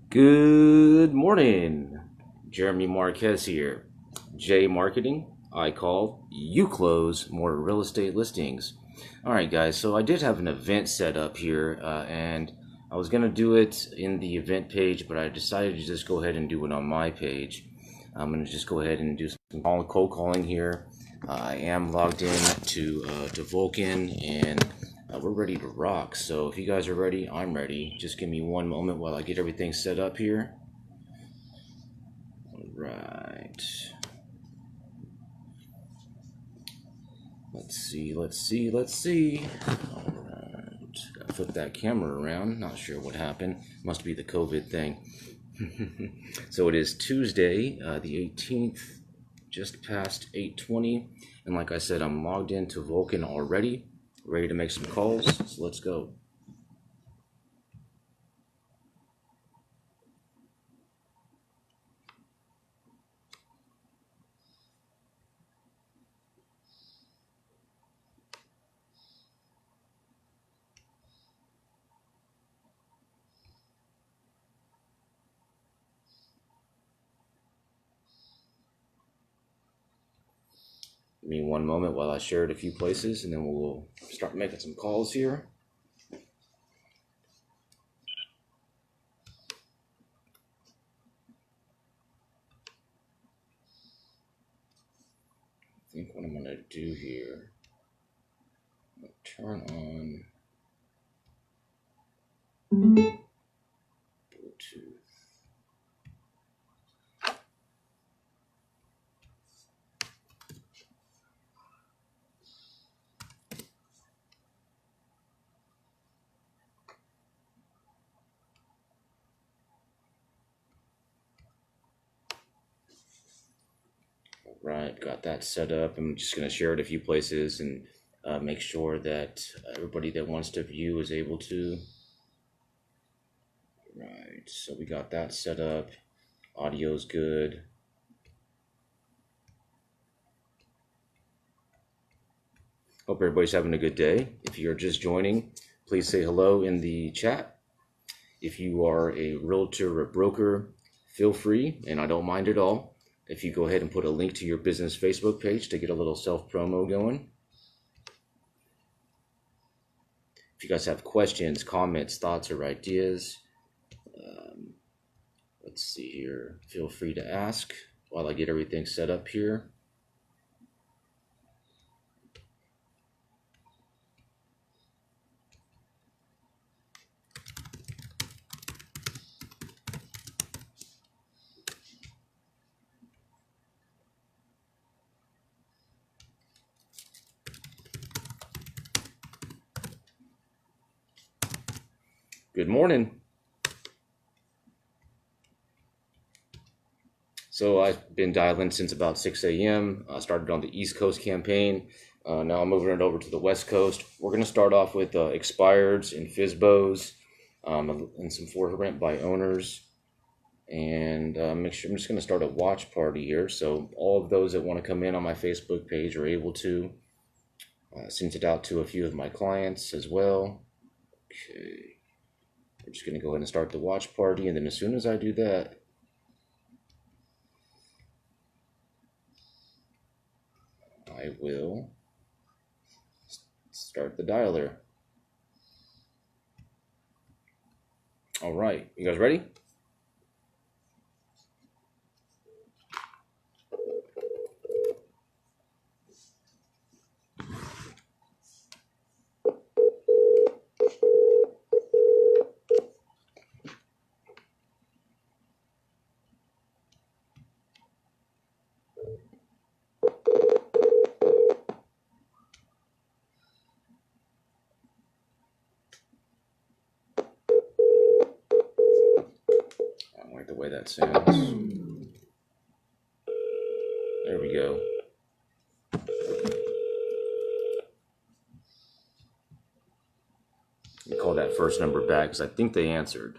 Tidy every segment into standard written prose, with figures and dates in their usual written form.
Good morning. Jeremy Marquez here. J Marketing. I call, you close more real estate listings. All right, guys. So I did have an event set up here, and I was going to do it in the event page, but I decided to just go ahead and do it on my page. I'm going to just go ahead and do some cold calling here. I am logged in to Vulcan, and we're ready to rock. So if you guys are ready, I'm ready. Just give me one moment while I get everything set up here. All right. Let's see. All right. Gotta flip that camera around. Not sure what happened. Must be the COVID thing. So it is Tuesday, the 18th, just past 8:20. And like I said, I'm logged into Vulcan already, ready to make some calls. So let's go. Give me one moment while I share it a few places, and then we'll start making some calls here. I think what I'm going to do here, turn on Bluetooth. Right, got that set up. I'm just going to share it a few places and make sure that everybody that wants to view is able to. Right, so we got that set up. Audio's good. Hope everybody's having a good day. If you're just joining, please say hello in the chat. If you are a realtor or broker, feel free, and I don't mind at all, if you go ahead and put a link to your business Facebook page to get a little self-promo going. If you guys have questions, comments, thoughts, or ideas, let's see here, feel free to ask while I get everything set up here. Good morning. So I've been dialing since about 6 a.m. I started on the East Coast campaign. Now I'm moving it over to the West Coast. We're going to start off with expireds and FSBOs and some for rent by owners. And make sure I'm just going to start a watch party here. So all of those that want to come in on my Facebook page are able to. Sent it out to a few of my clients as well. Okay. We're just going to go ahead and start the watch party. And then as soon as I do that, I will start the dialer. All right, you guys ready? I don't like the way that sounds. There we go. Let me call that first number back because I think they answered.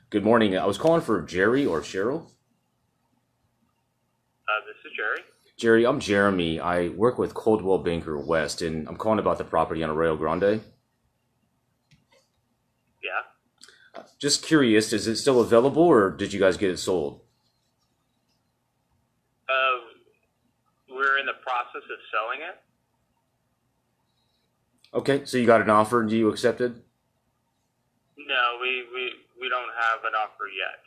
Good morning. I was calling for Jerry or Cheryl. This is Jerry. Jerry, I'm Jeremy. I work with Coldwell Banker West, and I'm calling about the property on Arroyo Grande. Yeah. Just curious, is it still available, or did you guys get it sold? Uh, we're in the process of selling it. Okay, so you got an offer, and you accepted? No, we don't have an offer yet.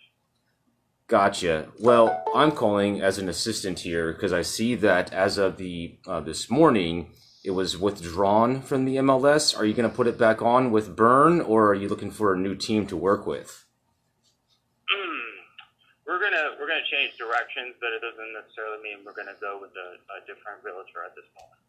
Gotcha. Well, I'm calling as an assistant here because I see that as of the this morning, it was withdrawn from the MLS. Are you going to put it back on with Burn, or are you looking for a new team to work with? We're gonna change directions, but it doesn't necessarily mean we're gonna go with a different realtor at this moment.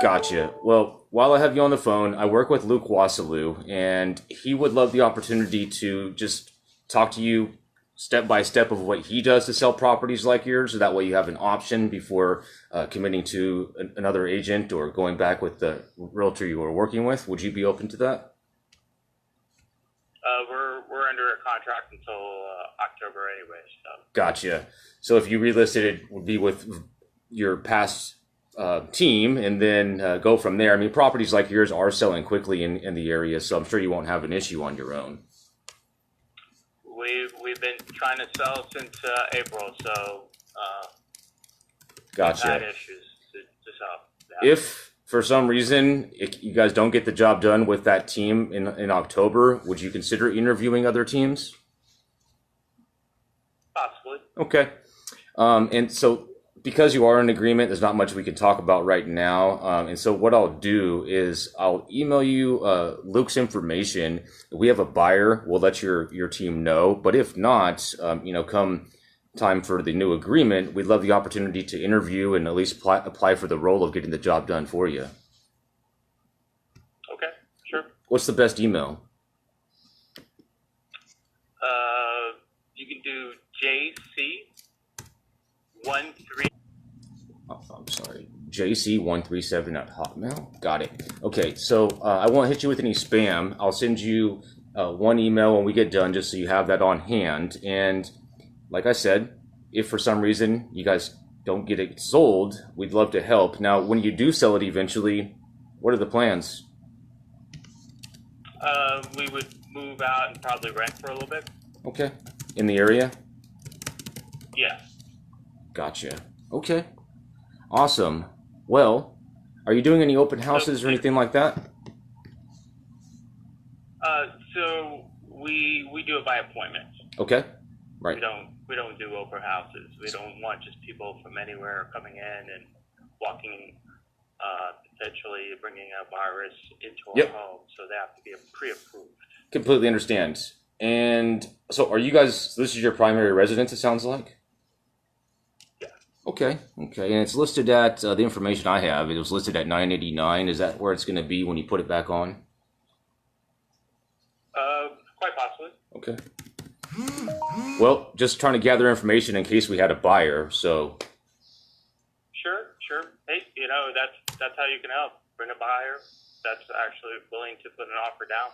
Gotcha. Well, while I have you on the phone, I work with Luke Wasaloo, and he would love the opportunity to just talk to you step by step of what he does to sell properties like yours, so that way you have an option before committing to another agent or going back with the realtor you were working with. Would you be open to that? We're under a contract until October anyway. So. Gotcha. So if you relisted it, would be with your past team, and then go from there. I mean, properties like yours are selling quickly in the area, so I'm sure you won't have an issue on your own. We've been trying to sell since April, so Gotcha. we've had issues to sell. Yeah. If for some reason you guys don't get the job done with that team in October, would you consider interviewing other teams? Possibly. Okay. And so because you are in agreement, there's not much we can talk about right now. And so what I'll do is I'll email you Luke's information. If we have a buyer, we'll let your team know. But if not, come time for the new agreement, we'd love the opportunity to interview and at least apply for the role of getting the job done for you. Okay, sure. What's the best email? You can do JC13. Oh, I'm sorry, JC137 at Hotmail. Got it. Okay, so I won't hit you with any spam. I'll send you one email when we get done, just so you have that on hand. And like I said, if for some reason you guys don't get it sold, we'd love to help. Now, when you do sell it eventually, what are the plans? We would move out and probably rent for a little bit. Okay. In the area? Yeah. Gotcha. Okay. Awesome. Well, are you doing any open houses or anything like that? So we do it by appointment. Okay. Right. We don't do open houses. We don't want just people from anywhere coming in and walking, potentially bringing a virus into our home. So they have to be pre-approved. Completely understand. And so are you guys, this is your primary residence, it sounds like? Yeah. Okay. And it's listed at, the information I have, it was listed at 989. Is that where it's going to be when you put it back on? Quite possibly. Okay. Well, just trying to gather information in case we had a buyer, so. Sure. Hey, that's how you can help. Bring a buyer that's actually willing to put an offer down.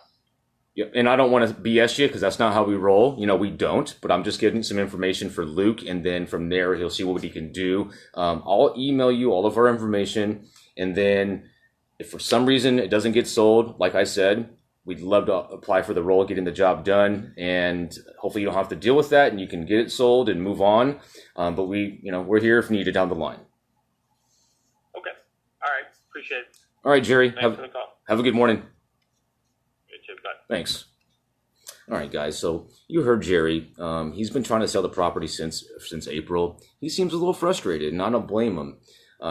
Yeah, and I don't want to BS you because that's not how we roll. We don't, but I'm just getting some information for Luke, and then from there, he'll see what he can do. I'll email you all of our information, and then if for some reason it doesn't get sold, like I said, we'd love to apply for the role, getting the job done, and hopefully you don't have to deal with that, and you can get it sold and move on. But we're here if needed down the line. Okay. All right. Appreciate it. All right, Jerry. Thanks for the call. Have a good morning. You too. Bye. Thanks. All right, guys. So you heard Jerry. He's been trying to sell the property since April. He seems a little frustrated, and I don't blame him.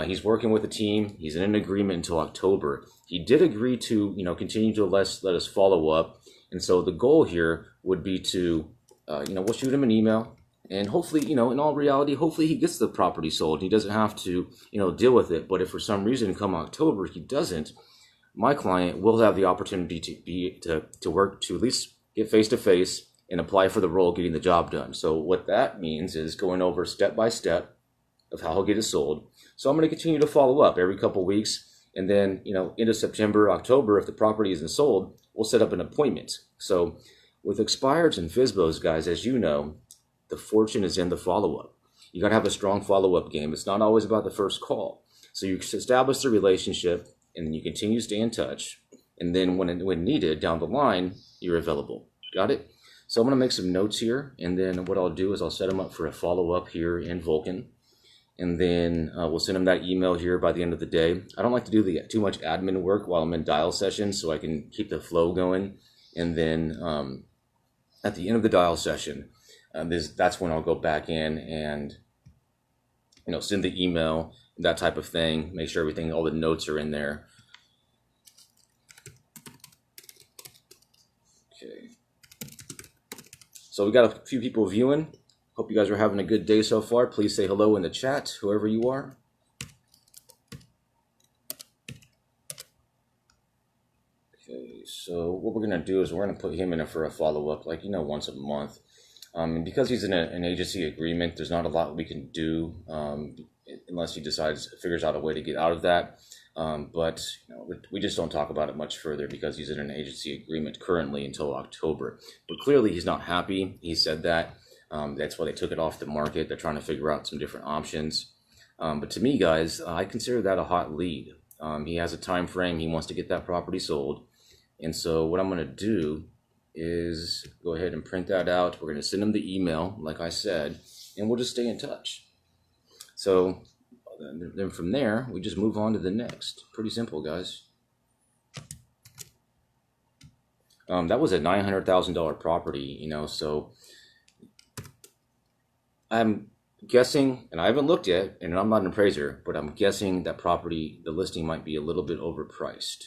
He's working with a team. He's in an agreement until October. He did agree to, continue to let us follow up. And so the goal here would be to, we'll shoot him an email. And hopefully, in all reality, hopefully he gets the property sold. He doesn't have to, deal with it. But if for some reason come October he doesn't, my client will have the opportunity to work to at least get face-to-face and apply for the role, getting the job done. So what that means is going over step by step of how he'll get it sold. So I'm going to continue to follow up every couple of weeks. And then, into September, October, if the property isn't sold, we'll set up an appointment. So with expireds and FSBOs, guys, as you know, the fortune is in the follow-up. you got to have a strong follow-up game. It's not always about the first call. So you establish the relationship, and then you continue to stay in touch. And then when needed down the line, you're available. Got it? So I'm going to make some notes here, and then what I'll do is I'll set them up for a follow-up here in Vulcan. And then we'll send them that email here by the end of the day. I don't like to do too much admin work while I'm in dial session, so I can keep the flow going. And then at the end of the dial session, that's when I'll go back in and send the email, that type of thing. Make sure all the notes are in there. Okay. So we got a few people viewing. Hope you guys are having a good day so far. Please say hello in the chat, whoever you are. Okay, so what we're going to do is we're going to put him in for a follow-up, once a month. And because he's in an agency agreement, there's not a lot we can do unless he figures out a way to get out of that. But we just don't talk about it much further because he's in an agency agreement currently until October. But clearly he's not happy. He said that. That's why they took it off the market. They're trying to figure out some different options. But to me, guys, I consider that a hot lead. He has a time frame. He wants to get that property sold. And so what I'm going to do is go ahead and print that out. We're going to send him the email, like I said, and we'll just stay in touch. So then from there, we just move on to the next. Pretty simple, guys. That was a $900,000 property, so I'm guessing, and I haven't looked yet, and I'm not an appraiser, but I'm guessing that property, the listing might be a little bit overpriced.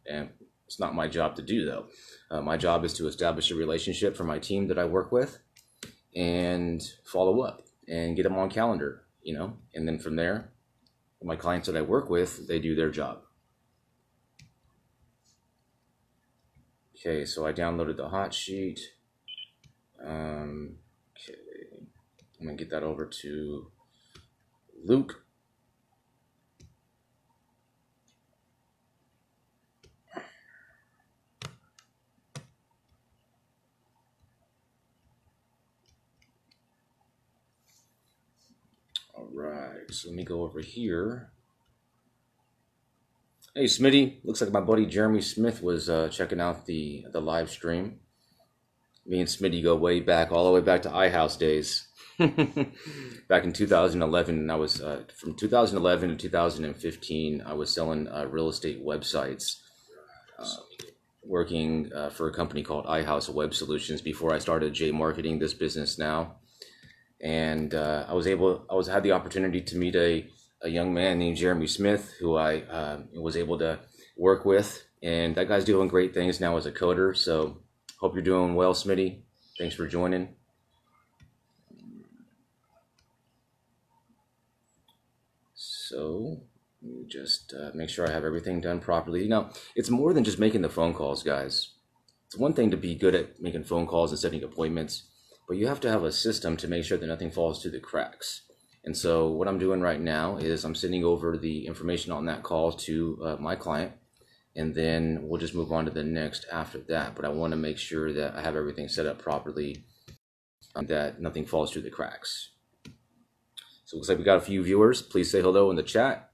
And it's not my job to do, though. My job is to establish a relationship for my team that I work with and follow up and get them on calendar, and then from there, my clients that I work with, they do their job. Okay, so I downloaded the hot sheet. Okay, I'm gonna get that over to Luke. All right, so let me go over here. Hey, Smitty. Looks like my buddy Jeremy Smith was checking out the live stream. Me and Smitty go way back, all the way back to iHouse days. Back in 2011, and I was from 2011 to 2015. I was selling real estate websites, working for a company called iHouse Web Solutions before I started J Marketing, this business now. And I had the opportunity to meet a young man named Jeremy Smith, who I was able to work with, and that guy's doing great things now as a coder. So hope you're doing well, Smitty. Thanks for joining. So let me just make sure I have everything done properly. It's more than just making the phone calls, guys. It's one thing to be good at making phone calls and setting appointments, but you have to have a system to make sure that nothing falls through the cracks. And so what I'm doing right now is I'm sending over the information on that call to my client, and then we'll just move on to the next after that. But I want to make sure that I have everything set up properly, that nothing falls through the cracks. So it looks like we got a few viewers. Please say hello in the chat.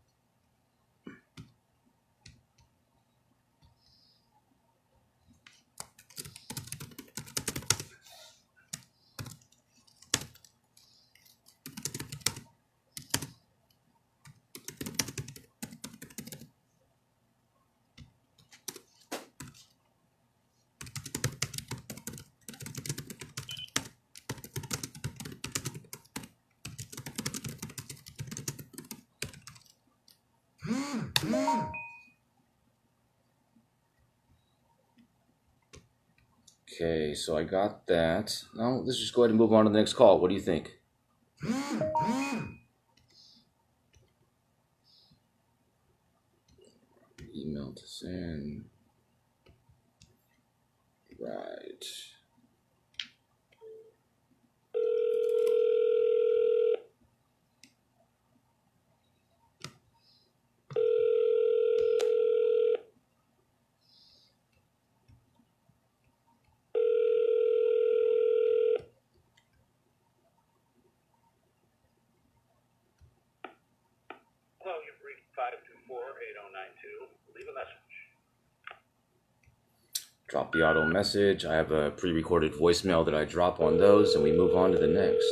Okay, so I got that. Now let's just go ahead and move on to the next call. What do you think? Email to send. Right. Leave a message. Drop the auto message. I have a pre-recorded voicemail that I drop on those, and we move on to the next.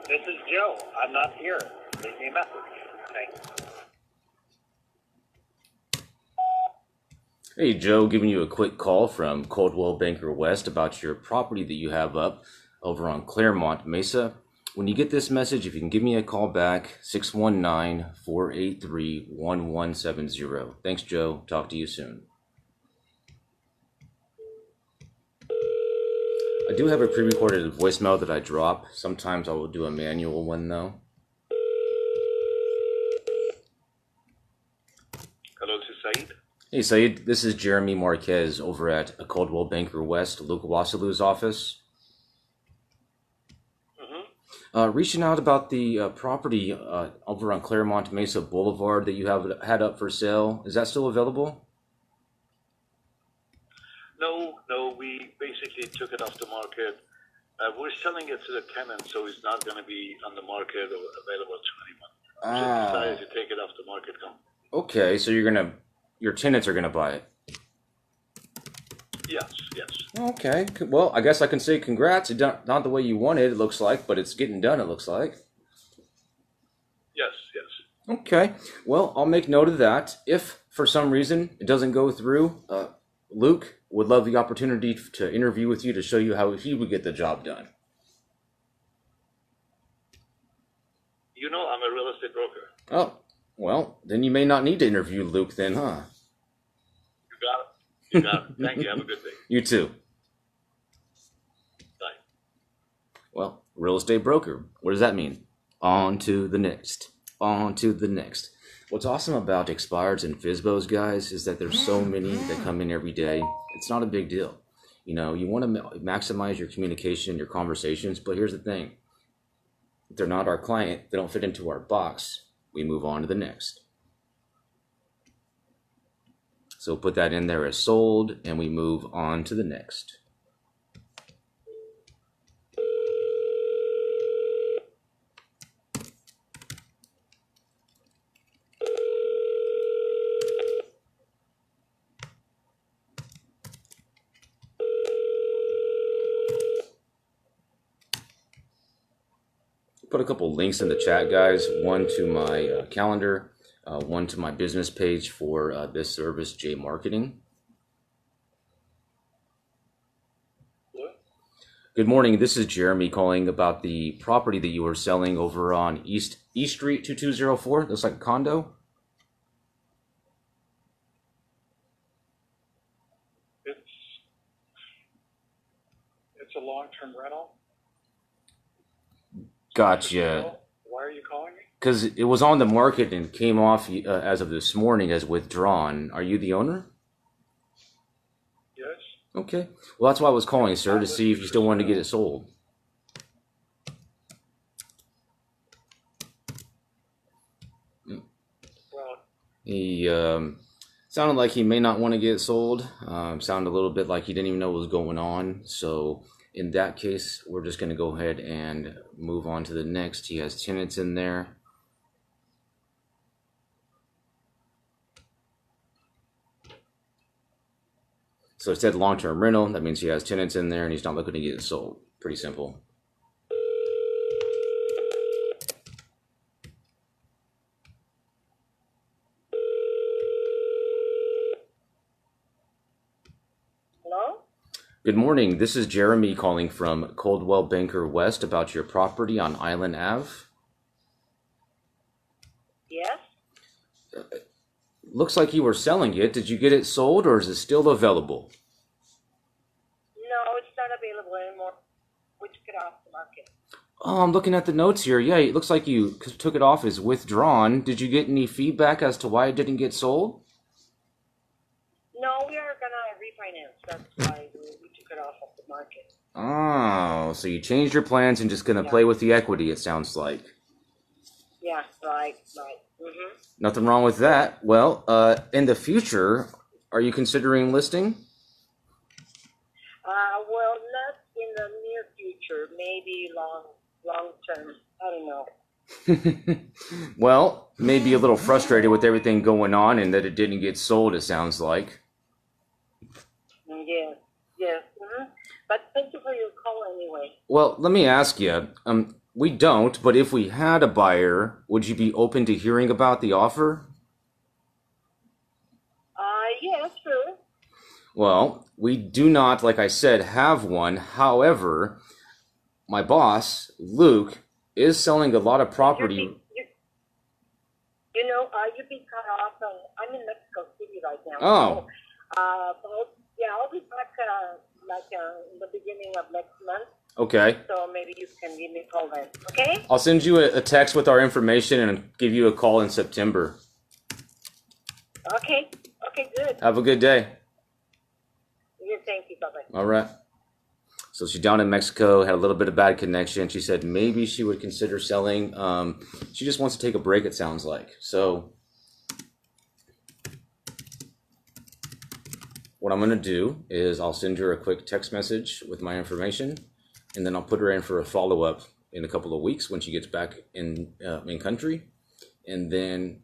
This is Joe. I'm not here. Leave me a message. Thanks. Hey, Joe, giving you a quick call from Coldwell Banker West about your property that you have up over on Claremont Mesa. When you get this message, if you can give me a call back, 619-483-1170. Thanks, Joe. Talk to you soon. I do have a pre-recorded voicemail that I drop. Sometimes I will do a manual one, though. Hello, this is Said. Hey, Said. This is Jeremy Marquez over at Coldwell Banker West, Luke Wasalu's office. Reaching out about the property over on Claremont Mesa Boulevard that you have had up for sale. Is that still available? No, we basically took it off the market. We're selling it to the tenant, so it's not going to be on the market or available to anyone. So we decided to take it off the market. Okay, so your tenants are gonna buy it. Yes. Okay, well, I guess I can say congrats. It's not the way you wanted, it looks like, but it's getting done, it looks like. Yes. Okay, well, I'll make note of that. If for some reason it doesn't go through, Luke would love the opportunity to interview with you to show you how he would get the job done. You know, I'm a real estate broker. Oh, well, then you may not need to interview Luke then, huh? You got it. Thank you. Have a good day. You too. Bye. Well, real estate broker. What does that mean? On to the next. What's awesome about expireds and FSBOs, guys, is that there's so many that come in every day. It's not a big deal. You know, you want to maximize your communication, your conversations, but here's the thing. If they're not our client, they don't fit into our box, we move on to the next. So put that in there as sold, and we move on to the next. Put a couple links in the chat, guys. One to my calendar, one to my business page for this service, J Marketing. Good morning. This is Jeremy calling about the property that you were selling over on East Street 2204. Looks like a condo. It's a long-term rental. Gotcha. Why are you calling me? Because it was on the market and came off as of this morning as withdrawn. Are you the owner? Yes. Okay. Well, that's why I was calling, sir, to see if you still wanted to get it sold. Well, He sounded like he may not want to get it sold. Sounded a little bit like he didn't even know what was going on. So in that case, we're just going to go ahead and move on to the next. He has tenants in there. So it said long-term rental. That means he has tenants in there and he's not looking to get it sold. Pretty simple. Hello? Good morning. This is Jeremy calling from Coldwell Banker West about your property on Island Ave. Yes? Looks like you were selling it. Did you get it sold or is it still available? No, it's not available anymore. We took it off the market. Oh, I'm looking at the notes here. Yeah, it looks like you took it off as withdrawn. Did you get any feedback as to why it didn't get sold? No, we are gonna refinance. That's why we took it off of the market. Oh, so you changed your plans and just gonna play with the equity, it sounds like. Yeah, right. Nothing wrong with that. Well, in the future, are you considering listing? Well, not in the near future. Maybe long term. I don't know. Well, maybe a little frustrated with everything going on and that it didn't get sold, it sounds like. Yes. But thank you for your call anyway. Well, let me ask you. We don't, but if we had a buyer, would you be open to hearing about the offer? Yeah, sure. Well, we do not, like I said, have one. However, my boss, Luke, is selling a lot of property. You've been cut off. I'm in Mexico City right now. Oh. So, I'll be back in the beginning of next month. Okay. So maybe you can give me a call then. Okay? I'll send you a text with our information and give you a call in September. Okay, good. Have a good day. Yeah, thank you. Bye-bye. All right. So she's down in Mexico, had a little bit of bad connection. She said maybe she would consider selling. She just wants to take a break, it sounds like. So what I'm going to do is I'll send her a quick text message with my information, and then I'll put her in for a follow-up in a couple of weeks when she gets back in country. And then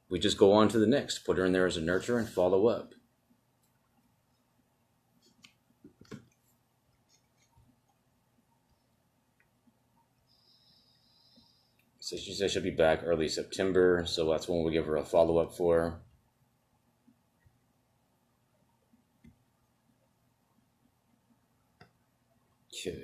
we just go on to the next. Put her in there as a nurture and follow up. So she said she'll be back early September, so that's when we'll give her a follow-up for. Okay.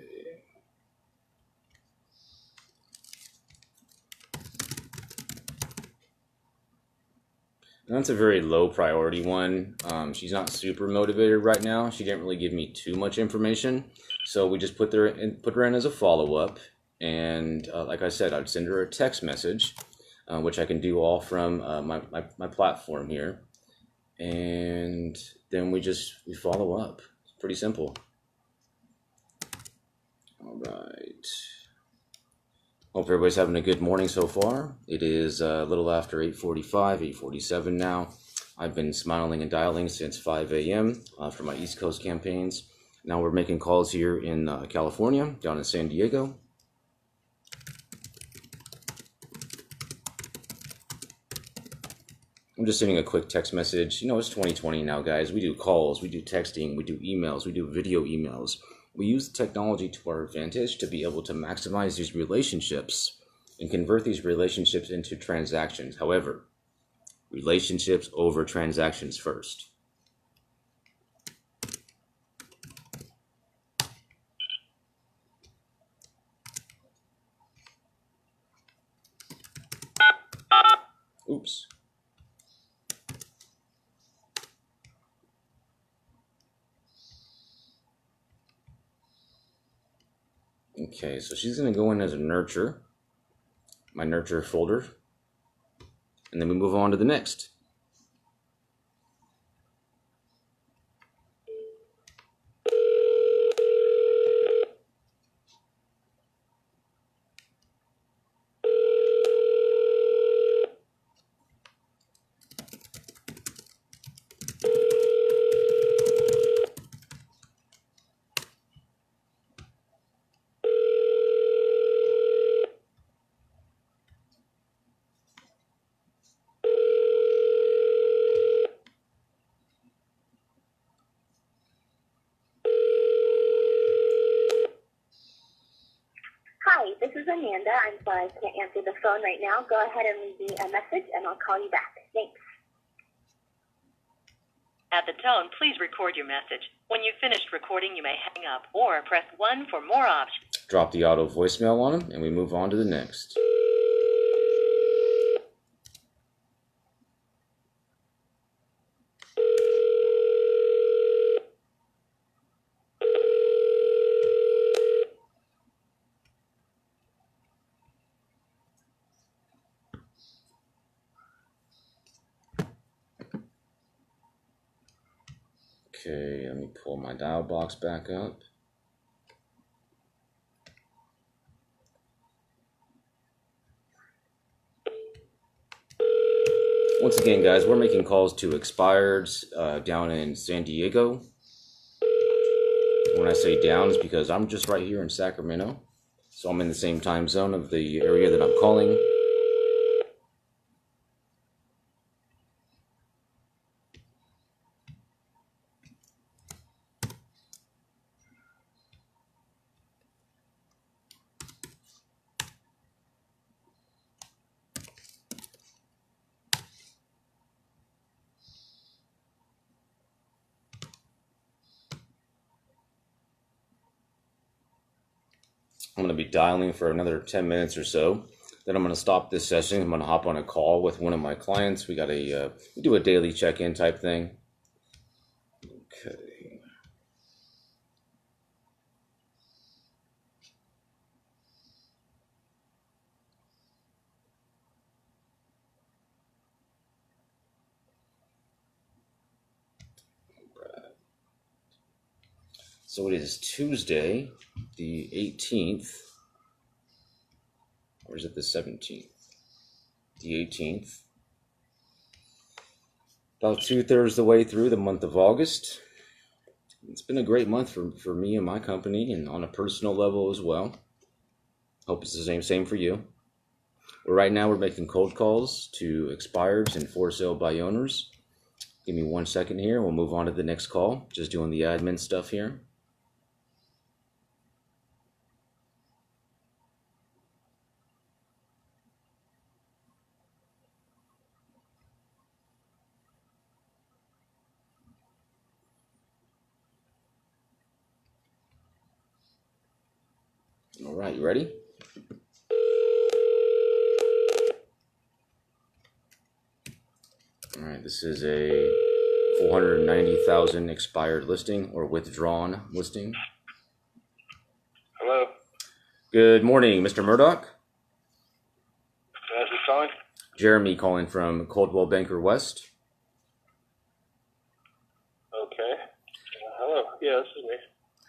And that's a very low priority one. She's not super motivated right now. She didn't really give me too much information, so we just put her in as a follow-up. And like I said, I'd send her a text message, which I can do all from my platform here, and then we follow up. It's pretty simple. All right. Hope everybody's having a good morning so far. It is a little after 8:45, 8:47 now. I've been smiling and dialing since 5 a.m. For my East Coast campaigns. Now we're making calls here in California, down in San Diego. I'm just sending a quick text message. It's 2020 now, guys. We do calls, we do texting, we do emails, we do video emails. We use technology to our advantage to be able to maximize these relationships and convert these relationships into transactions. However, relationships over transactions first. Oops. Okay, so she's going to go in as a nurture, my nurture folder, and then we move on to the next. Hi, this is Amanda. I'm sorry I can't answer the phone right now. Go ahead and leave me a message, and I'll call you back. Thanks. At the tone, please record your message. When you've finished recording, you may hang up or press 1 for more options. Drop the auto voicemail on him, and we move on to the next. Okay, let me pull my dial box back up. Once again, guys, we're making calls to expireds down in San Diego. When I say down, it's because I'm just right here in Sacramento. So I'm in the same time zone of the area that I'm calling. I'm going to be dialing for another 10 minutes or so. Then I'm going to stop this session. I'm going to hop on a call with one of my clients. We do a daily check-in type thing. Okay. So it is Tuesday, the 18th, or is it the 17th? The 18th. About 2/3 the way through the month of August. It's been a great month for me and my company, and on a personal level as well. Hope it's the same for you. Well, right now we're making cold calls to expireds and for sale by owners. Give me 1 second here. We'll move on to the next call. Just doing the admin stuff here. All right, you ready? All right, this is a 490,000 expired listing or withdrawn listing. Hello. Good morning, Mr. Murdoch. Who's calling? Jeremy calling from Coldwell Banker West. Okay. Hello. Yeah, this is me.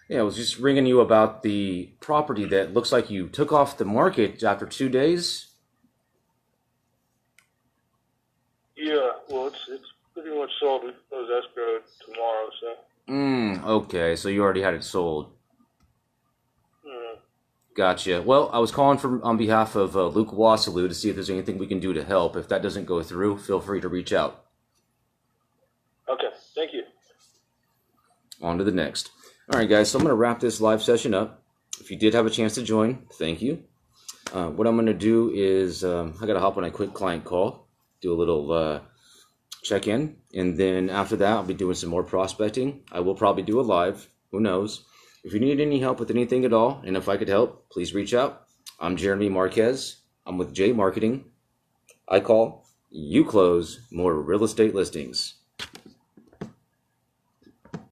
Yeah, I was just ringing you about the property that looks like you took off the market after 2 days. Yeah, well, it's pretty much sold. We close escrow tomorrow, so. Okay, so you already had it sold. Mm. Gotcha. Well, I was calling on behalf of Luke Wassaloo to see if there's anything we can do to help. If that doesn't go through, feel free to reach out. Okay, thank you. On to the next. All right, guys, so I'm going to wrap this live session up. If you did have a chance to join, thank you. What I'm going to do is I got to hop on a quick client call, do a little check-in, and then after that, I'll be doing some more prospecting. I will probably do a live. Who knows? If you need any help with anything at all, and if I could help, please reach out. I'm Jeremy Marquez. I'm with J Marketing. I call, you close more real estate listings.